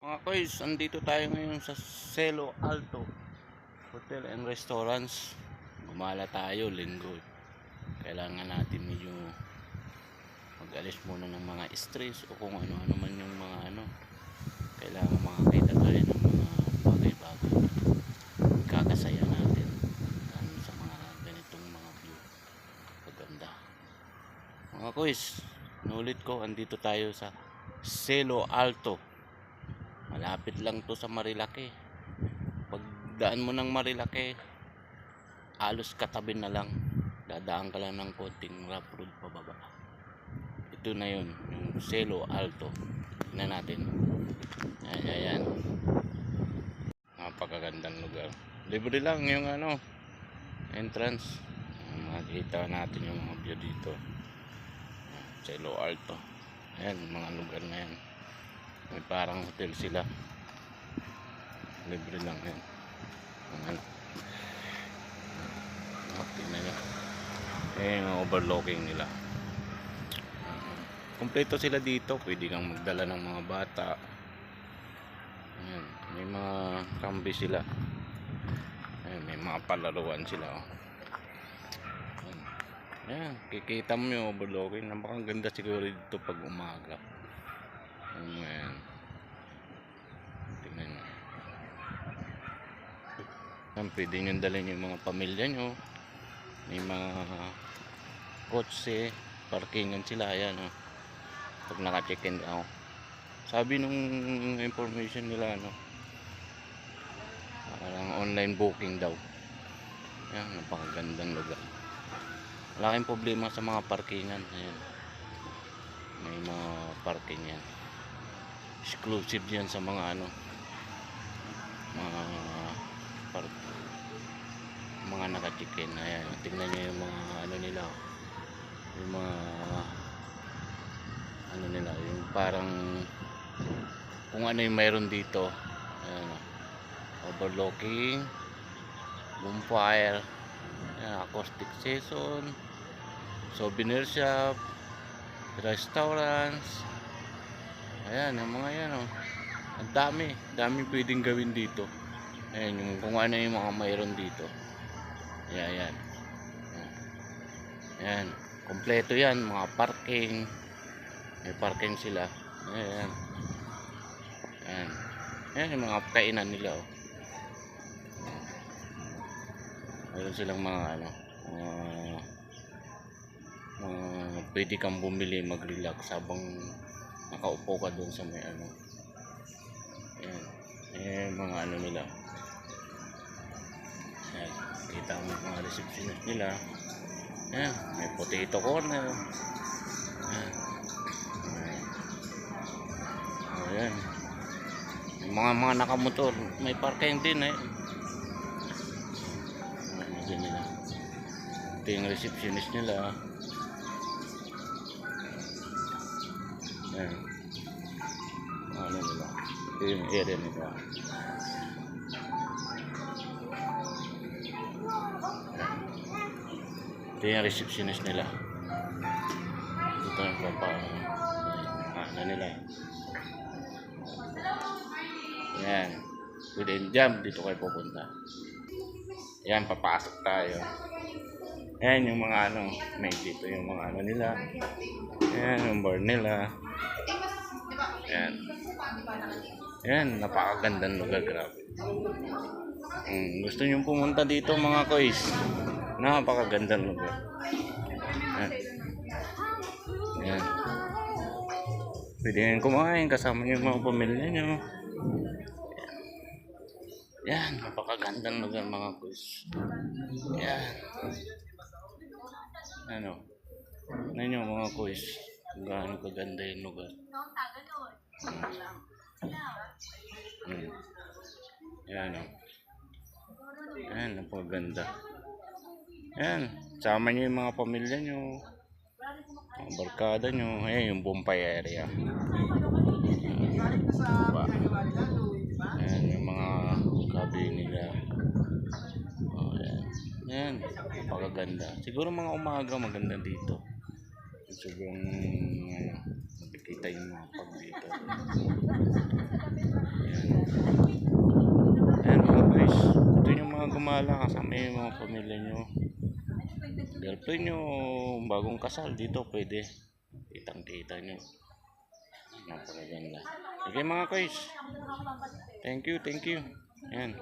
Mga koys, andito tayo ngayon sa Celo Alto Hotel and Restaurants. Gumala tayo, linggo. Kailangan natin medyo mag-alis muna ng mga stress o kung ano-ano man yung mga kailangan makakita tayo ng mga bagay-bagay kakasaya natin sa mga ganitong mga view maganda. Mga koys, nulit ko, andito tayo sa Celo Alto. Malapit lang to sa Marilake. Pagdaan mo ng Marilake, alos katabi na lang. Dadaan ka lang ng konting rough road pababa. Ito na yun, yung Celo Alto. Tignan natin. Ayan. Napakagandang lugar. Libre lang yung entrance. Makikita natin yung mga view dito. Celo Alto. Ayan, mga lugar na yan. May parang hotel sila. Libre lang yan. Tingnan nyo. Yung overlooking nila. Kompleto sila dito. Pwede kang magdala ng mga bata. Ayan. May mga kambi sila. Ayan. May mga palaruan sila. Ayan. Kikita mo yung overlooking. Napakaganda siguro dito pag umaga. Ayan. Tingnan nyo. Ayan, pwede nyo dalhin yung mga pamilya nyo. May mga kotse, parkingan sila. Ayan, pag naka-check-in ako. Sabi nung information nila, parang online booking daw. Ayan, napakagandang lugar. Wala kayong problema sa mga parkingan. Ayan. May mga parking yan. Exclusive yan sa mga mga naka-check-in. Ayan, tingnan nyo yung mga nila, yung mga nila, yung parang kung ano yung mayroon dito. Ayan, overlooking, bonfire, ayan, acoustic session, souvenir shop, restaurants. Ayan, yung mga yan, ang dami pwedeng gawin dito. Ayan, yung kung ano yung mga mayroon dito. Ayan. Ayan, kompleto yan, mga parking. May parking sila. Ayan. Ayan yung mga kainan nila. Mayroon silang mga pwede kang bumili, mag-relax habang nakaupo ka doon sa may Ayan, mga nila. Ayan, kita mo mga receptionist nila. Ayan, may potato corner. Ayan. Yung mga nakamotor, may parking din nila. Ito yung receptionist nila. Ayan. Nila. Ito yung area nila. Ito yung receptionist nila. Ito yung nila. Ayan. Within jump, dito kayo pupunta. Ayan, papasok tayo. Ayan yung mga may dito yung mga nila. Ayan yung bar nila. Ayan. Ayan, napakagandang lugar, grabe. Gusto nyo pumunta dito mga koys. Napakagandang lugar. Ayan. Ayan. Pwede nyo kumain kasama nyo yung mga pamilya nyo. Ayan, napakagandang lugar mga koys. Ayan. Ano nyo mga koys, gaano kaganda yung lugar. Ayan Ayan, napakaganda. Ayan, sama nyo yung mga pamilya nyo, mga barkada nyo. Ayan yung bonfire area. Ayan yung mga gabi nila. Ayan, napakaganda. Siguro mga umaga maganda dito. Sobrang nakikita yung mga pag dito. gumala kasama yung mga pamilya nyo, girlfriend nyo, bagong kasal dito pwede. Kitang-kita nyo. Napakaganda. Okay mga guys. Thank you. Yan.